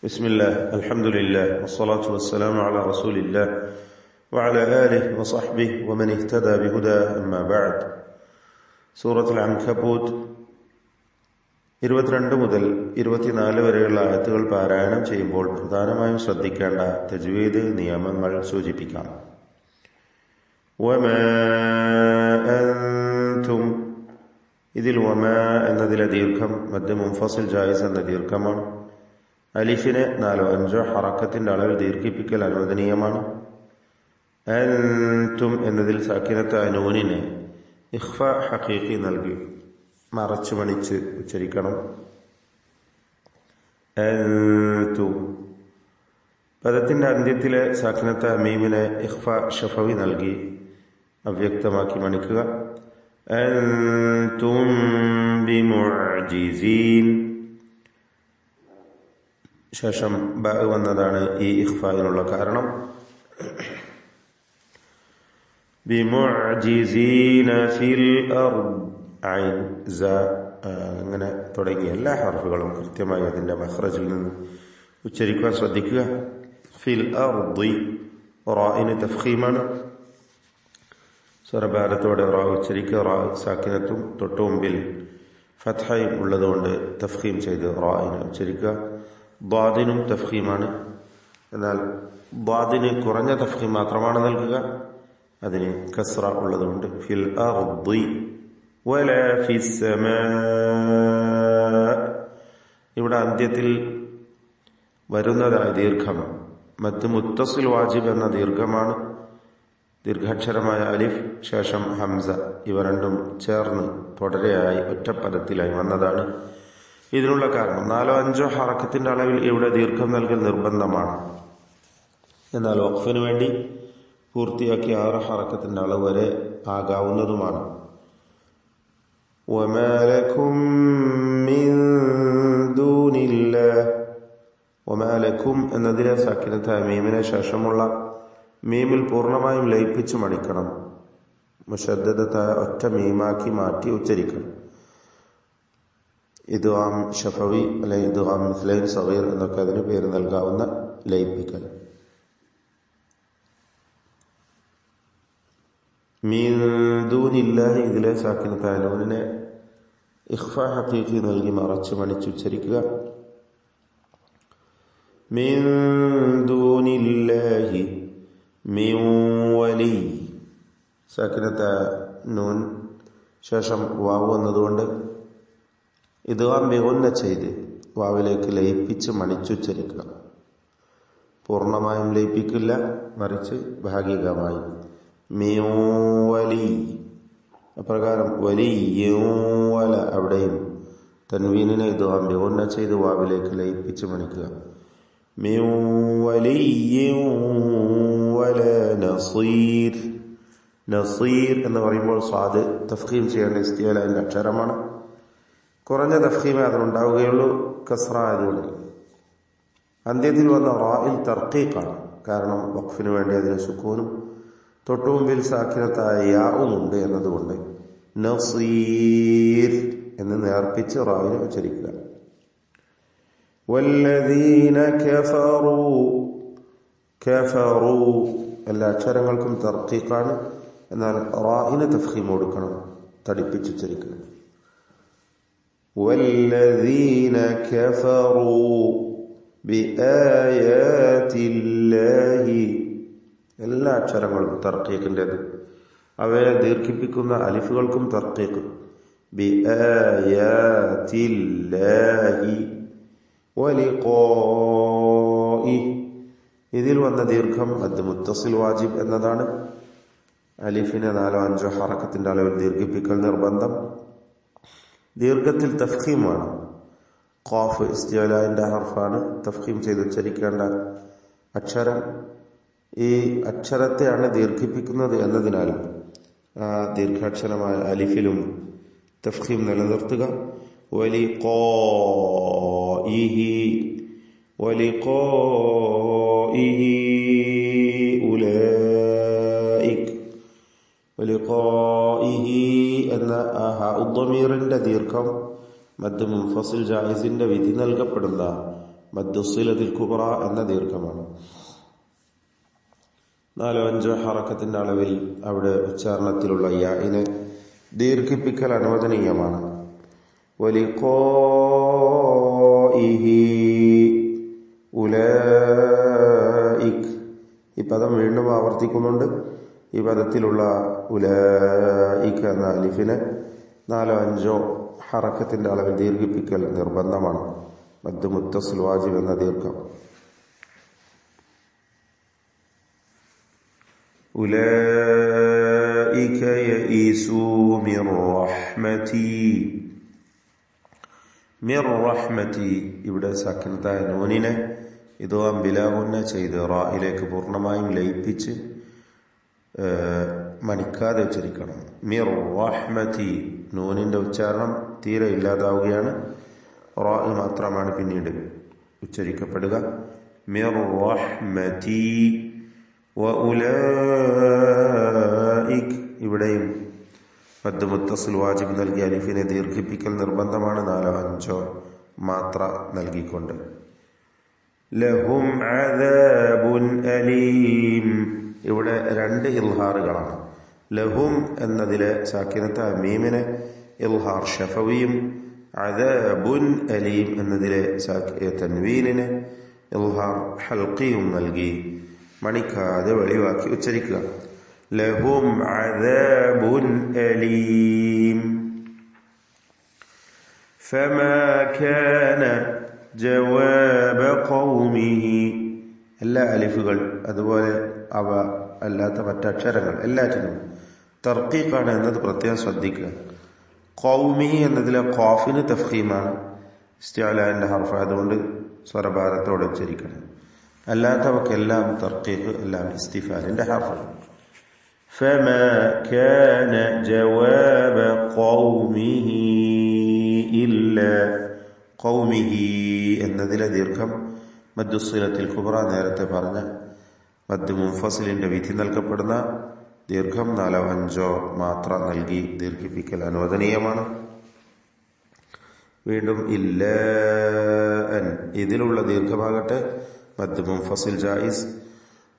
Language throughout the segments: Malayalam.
بسم الله الحمد لله والصلاة والسلام على رسول الله وعلى آله وصحبه ومن اهتدى بهدى أما بعد. സൂറത്തുൽ അൻകബൂത്ത് 22 മുതൽ 24 വരെയുള്ള ആയത്തുകൾ പാരായണം ചെയ്യുമ്പോൾ പ്രധാനമായും ശ്രദ്ധിക്കേണ്ട തജ്വീദ് നിയമങ്ങൾ സൂചിപ്പിക്കാം. വമാ അൻതും, ഇതിൽ വമാ എന്നതിലെ ദീർഘം മദ് മുൻഫസിൽ ജായിസ് എന്ന ദീർഘമാണ്. അലിഫിനെ 4-5 ഹറക്കത്തിന്റെ അളവിൽ ദീർഘിപ്പിക്കൽ അനുവദനീയമാണ്. അൻതും എന്നതിൽ സാക്കിനത്തായ നൂനിനെ ഇഖ്ഫ ഹഖീഖി നൽകി മറച്ചു മണിച്ച് ഉച്ചരിക്കണം. അൻതും. പദത്തിന്റെ അന്ത്യത്തിലെ സാക്കിനത്തായ മീമിനെ ഇഖ്ഫ ഷഫവി നൽകി അവ്യക്തമാക്കി മണിക്കുക. അൻതും ബിമുഅ്ജിസീൻ. ശേഷം ബ വന്നതാണ് ഈ ഇഖ്ഫായിനുള്ള കാരണം. ബിമുഅ്ജിസീന ഫിൽ അർദ്, ഐൻ സ അങ്ങനെ തുടങ്ങിയ എല്ലാ ഹർഫുകളും കൃത്യമായി അതിന്റെ മഖ്റജിൽ നിന്ന് ഉച്ചരിക്കാൻ ശ്രദ്ധിക്കുക. ഫിൽ അർദി, റാഇന് തഫ്ഖീമാണ്. സ്വരഭാരത്തോടെ റാ ഉച്ചരിക്കുക. റാ സാക്കിനത്തും തൊട്ടു മുമ്പിൽ ഫത്ഹയും ഉള്ളതുകൊണ്ട് തഫ്ഖീം ചെയ്ത് റാഇനെ ഉച്ചരിക്കുക. ദ്വാദിനും തഫ്ഖീമാണ്. എന്നാൽ ദ്വാദിന് കുറഞ്ഞ തഫ്ഖീം മാത്രമാണ് നൽകുക, അതിന് കസ്റ ഉള്ളതുകൊണ്ട്. ഫിൽ അർദി വലാ ഫിസ്സമാ. ഇവിടെ അന്ത്യത്തിൽ വരുന്നതായ ദീർഘം മദ് മുത്തസിൽ വാജിബ് എന്ന ദീർഘമാണ്. ദീർഘാക്ഷരമായ അലിഫ് ശേഷം ഹംസ ഇവ രണ്ടും ചേർന്ന് തുടരെയായി ഒറ്റപ്പദത്തിലായി വന്നതാണ്. ഇതിനുള്ള കാരണം 4-5 ഹറക്കത്തിന്റെ അളവിൽ ഇവിടെ ദീർഘം നൽകൽ നിർബന്ധമാണ്. എന്നാൽ വഖഫിന് വേണ്ടി പൂർത്തിയാക്കി 6 ഹറക്കത്തിന്റെ അളവ് വരെ ആകാവുന്നതുമാണ്. വമാ ലക്കും മിൻ ദൂനില്ലാഹ്. വമാ ലക്കും എന്നതിലെ സാക്കിനത്തായ മീമിന് ശേഷമുള്ള മീമിൽ പൂർണ്ണമായും ലയിപ്പിച്ചു മണിക്കണം. മുശദ്ദദത്തായ ഒറ്റ മീമാക്കി മാറ്റി ഉച്ചരിക്കണം. ഇദ്ഗാം ഷഫവി അല്ലെങ്കിൽ ഇദ്ഗാം മിസ്ലൈൻ സഗീർ എന്നൊക്കെ അതിന് പേര് നൽകാവുന്ന ലയിപ്പിക്കൽ. മിൻ ദൂനില്ലാഹി, ഇതിലെ സാക്കിനത്തായ നൂനിനെ ഇഖ്ഫ ഹഖീഖി നൽകി മറച്ചു മണിച്ചുച്ചരിക്കുക. മിൻ ദൂനില്ലാഹി മിൻ വലി, സാക്കിനത്തായ നൂൻ ശേഷം വാവ് എന്നതുകൊണ്ട് ഇദ്ഗാം ബിഗുന്ന ചെയ്ത് വാവിലേക്ക് ലയിപ്പിച്ച് മണിച്ചുച്ചരിക്കുക. പൂർണ്ണമായും ലയിപ്പിക്കില്ല, മറിച്ച് ഭാഗികമായി. മിൻ വലി, അപ്രകാരം വലിയ വല, അവിടെയും തൻവീനിനെ ഇദ്ഗാം ബിഗുന്ന ചെയ്ത് വാവിലേക്ക് ലയിപ്പിച്ച് മണിക്കുക. മിൻ വലിയ വല നസീർ. നസീർ എന്ന് പറയുമ്പോൾ സ്വാദ് തഫ്ഖീം ചെയ്യേണ്ട ഇസ്തിഅലാന്റെ അക്ഷരമാണ്. കുറഞ്ഞ തഫ്ഖീമേ അതിനുണ്ടാവുകയുള്ളൂ, കസ്റ ആയതുകൊണ്ട്. അന്ത്യത്തിൽ വന്ന റാഇൽ തർക്കീഖാണ്, കാരണം വഖഫിന് വേണ്ടി അതിന് സുക്കൂനും തൊട്ടുമുമ്പിൽ സാക്കിനത്തായ യാഉം ഉണ്ട് എന്നതുകൊണ്ട് നസീർ എന്ന് നേർപ്പിച്ച് റാഇനെ ഉച്ചരിക്കുക. വല്ലദീന കഫറൂ. കഫറൂ എല്ലാ അക്ഷരങ്ങൾക്കും തർക്കീഖാണ്, എന്നാൽ റാഇന് തഫ്ഖീം കൊടുക്കണം, തടിപ്പിച്ചുച്ചരിക്കുക. വല്ലദീന കഫറൂ ബിആയാതില്ലാഹി, എല്ലാ അക്ഷരങ്ങളും തർക്കീഖിൻ്റെത്. അവയെ ദീർഘിപ്പിക്കുന്ന അലിഫുകൾക്കും തർക്കീഖ്. ബിആയാതില്ലാഹി വലിഖാഇ, ഇതിൽ വന്ന ദീർഘം മദ് മുത്തസിൽ വാജിബ് എന്നതാണ്. അലിഫിനെ 4-5 ഹറക്കത്തിന്റെ അളവിൽ ദീർഘിപ്പിക്കൽ നിർബന്ധം. ദീർഘത്തിൽ തഫ്ഖീം വേണം. ഖാഫ് ഇസ്തിഅലാന്റെ ഹർഫാണ്, തഫ്ഖീം ചെയ്ത് ഉച്ചരിക്കേണ്ട അക്ഷരം. ഈ അക്ഷരത്തെയാണ് ദീർഘിപ്പിക്കുന്നത് എന്നതിനാൽ ആ ദീർഘാക്ഷരമായ അലിഫിലും തഫ്ഖീം നിലനിർത്തുക. വലിഖാഇഹി, വലിഖാഇഹി ഉലൈക്. വലിഖാഇഹി എന്ന ദ്ദമീറിന്റെ ദീർഘം മദ് മുൻഫസിൽ ജായിസിന്റെ വിധി നൽകപ്പെടുന്ന മദ്ദുസ്സിലതിൽ കുബ്ര എന്ന ദീർഘമാണ്. 4-5 ഹറക്കത്തിന്റെ അളവിൽ അവിടെ ഉച്ചാരണത്തിലുള്ള യാഇനെ ദീർഘിപ്പിക്കൽ അനുവദനീയമാണ്. വലിഖാഇഹി ഉലൈക്, ഈ പദം വീണ്ടും ആവർത്തിക്കുന്നുണ്ട്. ഈ പദത്തിലുള്ള ഉലൈക എന്ന അലിഫിനെ 4-5 ഹറക്കത്തിന്റെ അളവിൽ ദീർഘിപ്പിക്കൽ നിർബന്ധമാണ്. മദ് മുത്തസിൽ വാജിബ് എന്ന ദീർഘം. ഉലൈക യഈസൂ മിർ റഹ്മതി, മിർ റഹ്മതി. ഇവിടെ സക്കനത്തായ നൂനിനെ ഇദ്ഗാം ബിലാ ഗുന്ന ചെയ്ത് റായിലേക്ക് പൂർണ്ണമായും ലയിപ്പിച്ച് മണിക്കാതെ ഉച്ചരിക്കണം. മിർ റഹ്മതി, നൂനിന്റെ ഉച്ചാരണം തീരെ ഇല്ലാതാവുകയാണ്. റാ മാത്രമാണ് പിന്നീട് ഉച്ചരിക്കപ്പെടുക. മിർ റഹ്മതി വഉലൈക്, ഇവിടെയും മദ് മുത്തസിൽ വാജിബ് നൽകിയ അലിഫിനെ ദീർഘിപ്പിക്കൽ നിർബന്ധമാണ്. 4-5 മാത്ര നൽകിക്കൊണ്ട്. ലഹും അദാബുൻ അലീം, ഇവിടെ 2 ഇൽഹാറുകളാണ്. ലഹും എന്നതിലെ സാക്കിനത്തായ മീമിനെ ഇൽഹാർ ഷഫവിയും, അദാബുൻ അലീം എന്നതിലെ തൻവീനിനെ ഇൽഹാർ ഹൽഖിയും നൽകി മണിക്കാതെ വെളിവാക്കി ഉച്ചരിക്കുക. ലഹും അദാബുൻ അലീം. ഫമാ കാന ജവാബ ഖൗമിഹി, എല്ലാ അലിഫുകൾ അതുപോലെ അവ അല്ലാത്ത മറ്റക്ഷരങ്ങൾ എല്ലാറ്റിനും തർക്കീഖാണ് എന്നത് പ്രത്യേകം ശ്രദ്ധിക്കുക. ഖൗമിഹി എന്നതിലെ ഖാഫിന് തഫ്ഖീമാണ്, ഇസ്തിഅലാന്റെ ഹർഫ്, അതുകൊണ്ട് സ്വരഭാരത്തോടെ ഉച്ചരിക്കണം. അല്ലാത്തവക്കെല്ലാം തർക്കീഖ്, എല്ലാം ഇസ്തിഫാലിന്റെ ഹർഫ്. ഫമാ കാന ജവാബ ഖൗമിഹി ഇല്ലാ, ഖൗമിഹി എന്നതിലെ ദീർഘം മദ്ദുസ്സിലത്തിൽ കുബ്ര, നേരത്തെ പറഞ്ഞ മദ് മുൻഫസിലിന്റെ വിധി നൽകപ്പെടുന്ന ദീർഘം 4-5 മാത്ര നൽകി ദീർഘിപ്പിക്കൽ അനുവദനീയമാണ്. വീണ്ടും ഇല്ലാ അൻ, ഇതിലുള്ള ദീർഘമാകട്ടെ മദ് മുൻഫസിൽ ജായിസ്,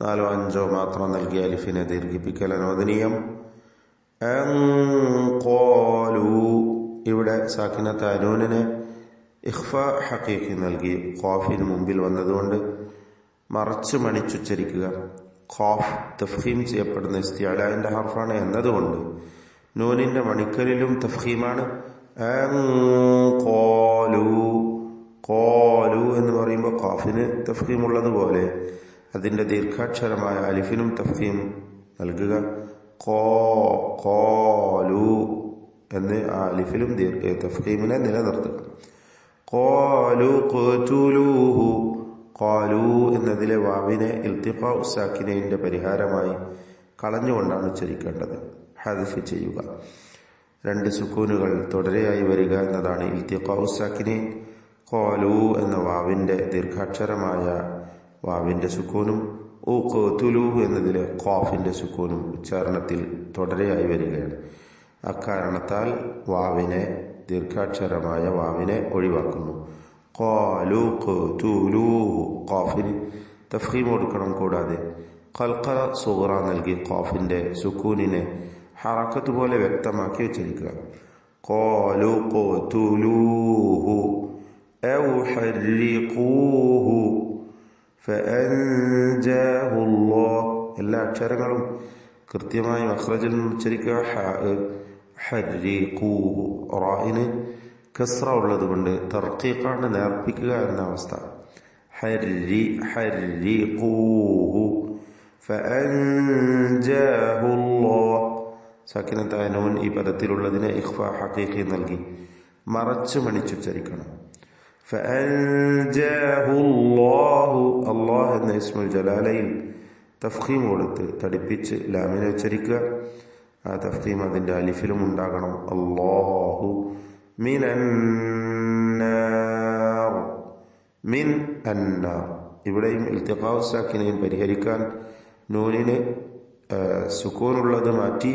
4-5 മാത്രം നൽകിയ അലിഫിനെ ദീർഘിപ്പിക്കൽ അനുവദനീയം. അൻ ഖാലു, ഇവിടെ സാക്കിനത്തായ നൂനിനെ ഇഖ്ഫാ ഹഖീഖി നൽകി ഖാഫിന് മുമ്പിൽ വന്നതുകൊണ്ട് മറച്ച് മണിച്ചുച്ചരിക്കുക. ഖാഫ് തഫ്ഖീം ചെയ്യപ്പെടുന്ന ഇസ്തിഅലാന്റെ ഹർഫാണ് എന്നതുകൊണ്ട് നൂനിന്റെ മണിക്കലിലും തഫ്ഖീമാണ്. ഖാലു, ഖാലു എന്ന് പറയുമ്പോൾ ഖാഫിന് തഫ്ഖീം ഉള്ളതുപോലെ അതിന്റെ ദീർഘാക്ഷരമായ അലിഫിനും തഫ്ഖീം നൽകുക. ഖാലു എന്ന് ആ അലിഫിലും തഫ്ഖീമിനെ നിലനിർത്തുക. ഖാലു ഖ്തുലൂഹു, ഖാലു എന്നതിലെ വാവിനെ ഇൽത്തിഖാഉ സാക്കിനൈന്റെ പരിഹാരമായി കളഞ്ഞുകൊണ്ടാണ് ഉച്ചരിക്കേണ്ടത്. ഹദ്ഫ് ചെയ്യുക. 2 സുക്കൂനുകൾ തുടരെയായി വരിക എന്നതാണ് ഇൽത്തിഖാഉ സാക്കിനൈൻ. ഖാലു എന്ന വാവിന്റെ ദീർഘാക്ഷരമായ വാവിന്റെ സുക്കൂനും ഖ്തുലൂഹു എന്നതിലെ ഖാഫിന്റെ സുക്കൂനും ഉച്ചാരണത്തിൽ തുടരെയായി വരികയാണ്. അക്കാരണത്താൽ വാവിനെ, ദീർഘാക്ഷരമായ വാവിനെ ഒഴിവാക്കുന്നു. ഖാലു ഖ്തുലൂഹു, ഖാഫിന് തഫ്ഖീം കൊടുക്കണം. കൂടാതെ ഖൽഖല സുഗ്റ നൽകി ഖാഫിന്റെ സുക്കൂനിനെ ഹറക്കത്ത് പോലെ വ്യക്തമാക്കി ഉച്ചരിക്കുക. ഖാലു ഖ്തുലൂഹു ഔ ഹർരിഖൂഹു ഫഅൻജാഹു അല്ലാഹ്, എല്ലാ അക്ഷരങ്ങളും കൃത്യമായി മഖ്റജിൽ നിന്ന് ഉച്ചരിക്കുക. ഹർരിഖൂഹു, റായിന് കസ്റ ഉള്ളതുകൊണ്ട് തർക്കീഖാണ് നേർപ്പിക്കുക എന്ന അവസ്ഥ. ഹർരിഖൂഹു ഫഅൻജാഹു അല്ലാഹ്, സക്കിനത്തായ നൂൻ ഈ പദത്തിലുള്ളതിനെ ഇഖ്ഫാ ഹഖീഖി നൽകി മറച്ച് മണിച്ചുച്ചരിക്കണം. ഫഅൻജാഹു അല്ലാഹു, അല്ലാഹ് എന്ന ഇസ്മുൽ ജലാലയിൽ തഫ്ഖീം കൊടുത്ത് തടിപ്പിച്ച് ലാമിനെ ഉച്ചരിക്കുക. ആ തഫ്ഖീം അതിന്റെ അലിഫിലും ഉണ്ടാകണം. അല്ലാഹു മിനന്നാർ, മിൻ അന്നാർ. ഇവിടെയും ഇൽത്തിഖാഉ സാക്കിനൈൻ പരിഹരിക്കാൻ നൂനിന് സുക്കൂനുള്ളത് മാറ്റി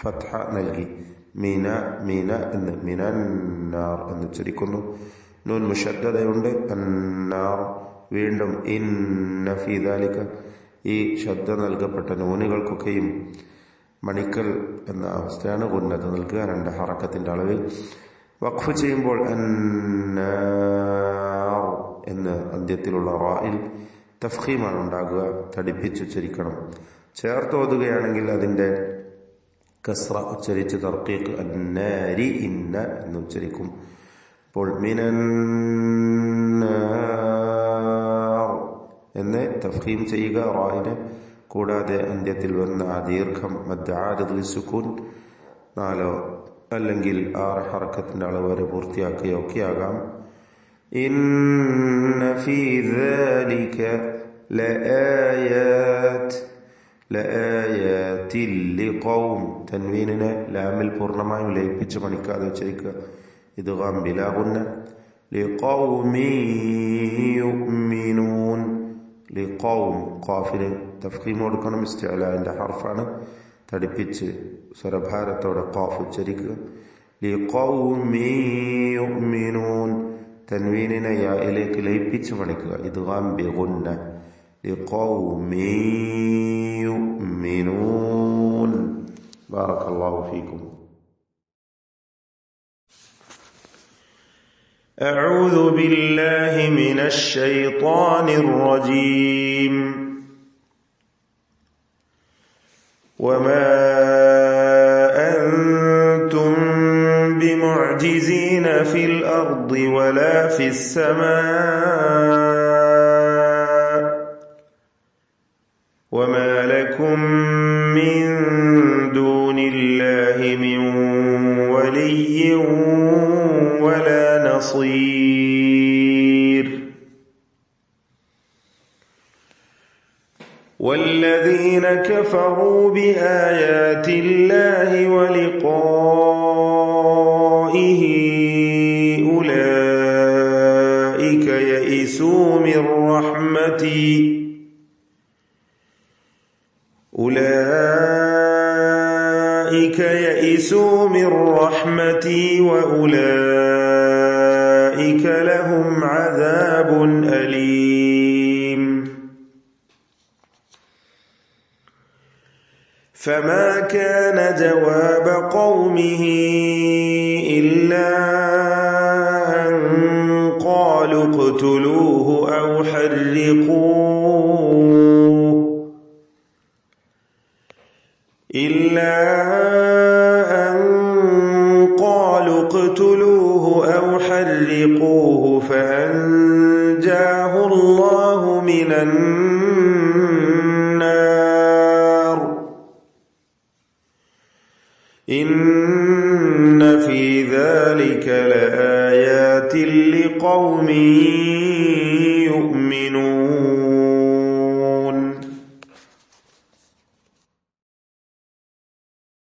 ഫത്ഹ നൽകി മീന, മീന എന്ന് മിനന്നാർ എന്ന് ഉച്ചരിക്കുന്നു. നൂൻ മുശദ്ദദയുണ്ട്. അന്നാർ. വീണ്ടും ഇന്ന ഫീ ദാലിക. ഈ ശബ്ദ നൽകപ്പെട്ട നൂനുകൾക്കൊക്കെയും മണിക്കൽ എന്ന അവസ്ഥയാണ് ഉന്നത നൽകുക 2 ഹറക്കത്തിന്റെ അളവിൽ. വഖഫ് ചെയ്യുമ്പോൾ അന്നാർ എന്ന് അന്ത്യത്തിലുള്ള റായിൽ തഫ്ഖീമാണ് ഉണ്ടാകുക. തടിപ്പിച്ചുച്ചരിക്കണം. ചേർത്തോതുകയാണെങ്കിൽ അതിന്റെ കസ്റ ഉച്ചരിച്ച് തർക്കീഖ് അന്നാരി ഇന്ന എന്ന് ഉച്ചരിക്കും. അപ്പോൾ മിനന്നാർ എന്ന് തഫ്ഖീം ചെയ്യുക റായിനെ. കൂടാതെ അന്ത്യത്തിൽ വന്ന ആ ദീർഘം മദ്ദ് സുക്കൂൻ 4 അല്ലെങ്കിൽ 6 ഹർക്കത്തിന്റെ അളവ് വരെ പൂർത്തിയാക്കുകയൊക്കെ ആകാം. ഇന്ന ഫീ ദാലിക ലആയാത്. ലആയാതിൽ ലിഖൗം. തൻവീനിനെ ലാമിൽ പൂർണ്ണമായും ലയിപ്പിച്ച് മണിക്കാതെ ഉച്ചരിക്കുക. ഇദ്ഗാം ബിലാ ഗുന്ന. ലിഖൗമി യുഅ്മിനൂൻ. ലിഖൗം. ഖാഫിന് തഫ്ഖീം കൊടുക്കണം. ഇസ്തിഅലാന്റെ ഹർഫാണ്. തടിപ്പിച്ച് സ്വരഭാരത്തോടെ ഖാഫ് ഉച്ചരിക്കുക. ലിഖൗമി യുഅ്മിനൂൻ. തൻവീനിനെ യായിലേക്ക് ലയിപ്പിച്ച് മണിക്കുക. ഇദ്ഗാം ബിഗുന്ന. ലിഖൗമി യുഅ്മിനൂൻ. ബാറകല്ലാഹു ഫീക്കും. أعوذ بالله من الشيطان الرجيم. وما أنتم بمعجزين في الأرض ولا في السماء وما لكم من دون الله من ولي ولا نصير. والذين كفروا بآيات الله ولقائه أولئك يئسوا من رحمتي. أولئك يئسوا من رحمتي وأولئك لهم عذاب أليم. فما كان جواب قومه إلا أن قالوا اقتلوه أو حرقوه. إلا أن قالوا اقتلوه أو حرقوه فأنجاه الله من النار. إن في ذلك لآيات لقوم يؤمنون.